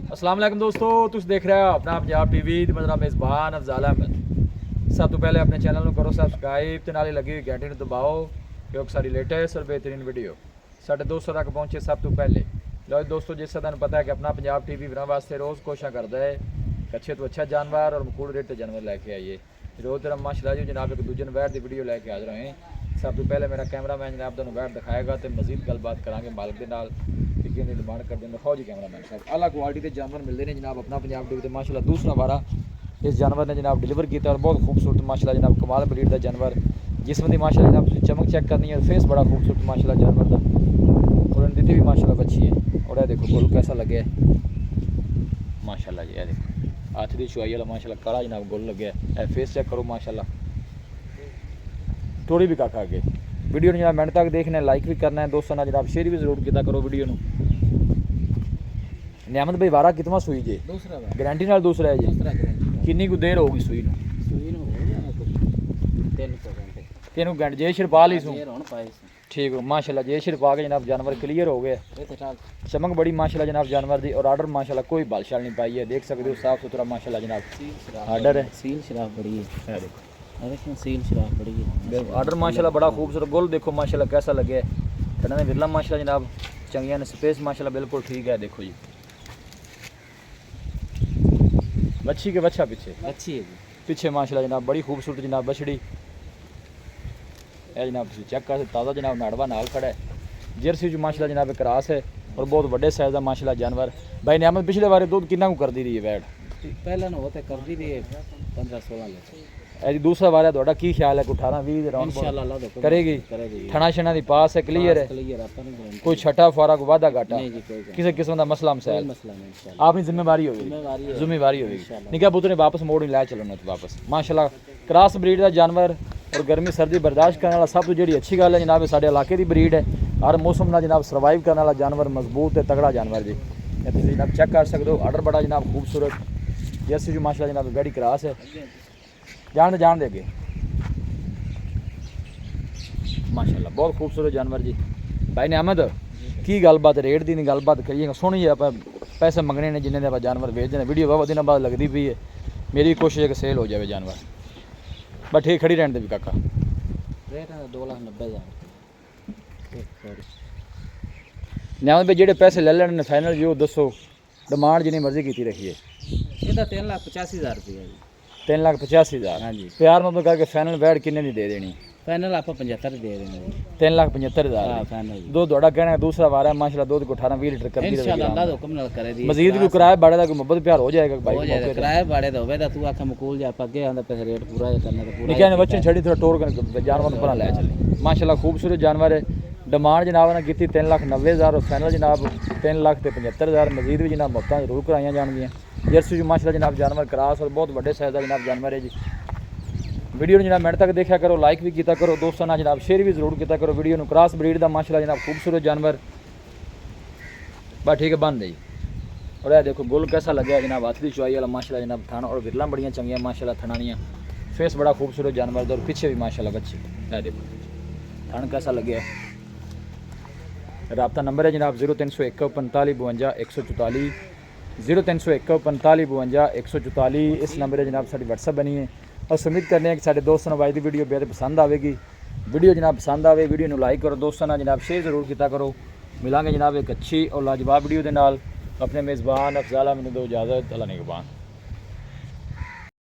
अस्सलाम वालेकुम दोस्तों, तुम देख रहे हो अपना पंजाब टीवी ते मेरा मेज़बान अफजाल अहमद। सब तो पहले अपने चैनल को करो सबसक्राइब ते नाले लगी हुई घंटी को दबाओ क्योंकि सारी लेटेस्ट और बेहतरीन वीडियो साढ़े दोस्तों तक पहुँचे सब तो पहले। लो दोस्तों, जिस तरह तुहानू पता है कि अपना पंजाब टीवी वीरां वास्ते रोज़ कोशिश करता है कि अच्छे तो अच्छा जानवर और मकूल रेट जानवर लैके आइए। रोज़ तरह माशाल्लाह जी जनाब एक दूजे वैट की वीडियो लैके हाजिर होए। सब तो पहले मेरा कैमरा मैन जनाब तुहानू वैट दिखाएगा तो मजीद गलबात करांगे मालिक के नाल कि कितनी डिमांड करते हैं। दिखाओ जी कैमरा मैन साहब, अला क्वालिटी के जानवर मिलते हैं जनाब अपना पंजाब टीवी। माशाल्लाह दूसरा वारा इस जानवर ने जनाब डिलीवर किया और बहुत खूबसूरत माशाल्लाह जनाब कमाल ब्रीड का जानवर जिसमें दी माशाल्लाह जनाब तुसीं चमक चेक करनी है। फेस बड़ा खूबसूरत माशाल्लाह जानवर का और इन्हें दी भी माशाल्लाह अच्छी है। और यह देखो गोल कैसा लगे माशाल्लाह जी, यह देखो हाथ की चुआई वाला माशाल्लाह काला जनाब गोल लगे है। फेस चेक करो माशाल्लाह, थोड़ी भी काका आगे वीडियो ने जनाब मिनट तक देखना है, लाइक भी करना है दोस्तों ना जनाब, शेयर भी जरूर किया करो वीडियो ਨੂੰ। नियामत भाई वारा कितना सूई जे? दूसरा गारंटी नाल दूसरा है जी। दूसरा गारंटी कितनी को देर होगी सूई ਨੂੰ? सूई ਨੂੰ हो जाना कुछ 3 घंटे 3 घंटे जे शिरपा ली सू ठीक हो माशाल्लाह। जे शिरपा के जनाब जानवर क्लियर हो गए, चमक बड़ी माशाल्लाह जनाब जानवर दी और आर्डर माशाल्लाह कोई बालशाल नहीं पाई है, देख सकते हो साफ सुथरा माशाल्लाह जनाब आर्डर है। सील शराब बड़ी है, देखो सील शराब बड़ी है आर्डर माशाल्लाह बड़ा खूबसूरत गोल देखो माशाल्लाह कैसा लगे ठंडा विरला माशाल्लाह जनाब चंगिया ने स्पेस माशाल्लाह बिल्कुल ठीक है। देखो जी बच्ची के बच्चा पीछे अच्छी है जी, पीछे माशाल्लाह जनाब बड़ी खूबसूरत जनाब बछड़ी है जनाब, चेक कर ताज़ा जनाब नाड़वा नाल खड़ा है। जर्सी जो माशाल्लाह जनाब क्रास है और बहुत बड़े साइज का माशाल्लाह जानवर। भाई नियामत पिछले बारे दूध कितना को कर दी रही है वैट? पहले ना होते कर दी रही है 15-16 लीटर। ऐसी दूसरा बार है थोड़ा की ख्याल है कि 18-20 राउंड इंशाल्लाह करेगी? थना शना दी पास है क्लियर है, कोई छठा फारा को वादा घाटा किसी किस्म का मसला मसैल अपनी जिम्मेवारी होगी, जिम्मेवारी होगी निका पुत्र ने वापस मोड़ नहीं लाया चलो वापस माशाल्लाह। क्रॉस ब्रीड का जानवर और गर्मी सर्दी बर्दाश्त करने वाला सब तो जी अच्छी गल है जनाब, साढ़े इलाके की ब्रीड है। हर मौसम ना जनाब सर्वाइव करने वाला जानवर मजबूत है तगड़ा जानवर जी। जनाब चेक कर सकते हो आर्डर बड़ा जनाब खूबसूरत जैसे जो माशाल्लाह जनाब बड़ी क्रास है। जान दे अगे माशाल्लाह बहुत खूबसूरत जानवर जी। भाई नियामत की गलबात रेट की नहीं गलबात करिए सोहनी है, आप पैसे मंगने ने जिन्हें आप जानवर बेचते हैं। वीडियो बहुत दिन बाद लगती पई है, मेरी कोशिश है कि सेल हो जाए जानवर बस ठीक खड़ी रहने दे भी काका। रेट है 2,90,000 नियामत भाई जेडे पैसे ले लेने फाइनल जो दसो डिमांड जिन्नी मर्जी की रखिए। ये 3,85,000 रुपये है जी। 3,85,000 हाँ जी। प्यार मतलब करके फाइनल बैठ किन्ने दी दे देनी? फाइनल आप 75 दे देंगे 3,75,000 फाइनल। दो थोड़ा कहना है दूसरा वारा है माशाल्लाह दूध को 18-20 लीटर कर दी इंशाल्लाह अल्लाह हुक्म नाल करे दी। मजीद भी किराया बाड़े दा कोई मोहब्बत प्यार हो जाएगा भाई, हो जाएगा किराया बाड़े दा होवे दा तू आखा मकूल जा पगे आंदा पैसे रेट पूरा करना तो पूरा निकाने बच्चे छड़ी थोड़ा टोर कर जानवर पर ले चले माशाल्लाह खूबसूरत जानवर है। डिमांड जनाब ने की 3,90,000 और फाइनल जनाब 3,75,000। मजीद भी जनाब मुफ्तां जरूर कराइया जाएंगी। जर्सी जो माशाल्लाह जनाब जानवर क्रास और बहुत बड़े साइज का जनाब जानवर है जी। वीडियो जनाब मिनट तक देखा करो, लाइक भी किया करो दोस्तों ना जनाब, शेयर भी जरूर किया करो वीडियो। क्रॉस ब्रीड का माशाल्लाह जनाब खूबसूरत जानवर बस ठीक है बन रही। और यह देखो गोल कैसा लगे जनाब हाथ की चुआई वाला माशाल्लाह जनाब थाना और विरला बड़ियाँ चंगियाँ माशाल्लाह थनानियाँ फेस बड़ा खूबसूरत जानवर और पीछे भी माशाल्लाह बच्ची। यह देखो थान कैसा लगे। रबता नंबर है जनाब 0301 45 52 144 0301 45 52 144। इस नंबर है जनाब साड़ी व्हाट्सअप बनी है और उम्मीद करने हैं कि साढ़े दोस्तों ने वाई वीडियो बेहद पसंद आएगी। वीडियो जनाब पसंद आए वीडियो को लाइक करो दोस्तों ना जनाब, शेयर जरूर किया करो। मिलांगे जनाब एक अच्छी और लाजवाब वीडियो के नाल। अपने मेज़बान अफजाल अहमद दो इजाज़त, अल्लाह निगहबान।